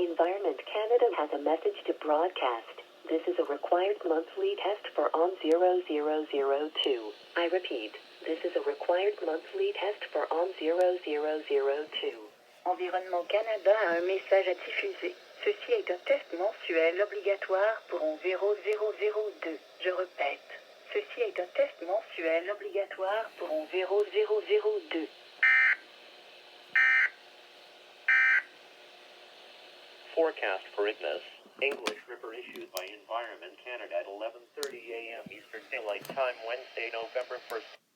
Environment Canada has a message to broadcast. This is a required monthly test for ON0002. I repeat, this is a required monthly test for ON0002. Environnement Canada a un message à diffuser. Ceci est un test mensuel obligatoire pour ON0002. Je répète, ceci est un test mensuel obligatoire pour ON0002. Forecast for Ignis. English Ripper issued by Environment Canada at 11:30 a.m. Eastern Daylight Time, Wednesday, November 1st.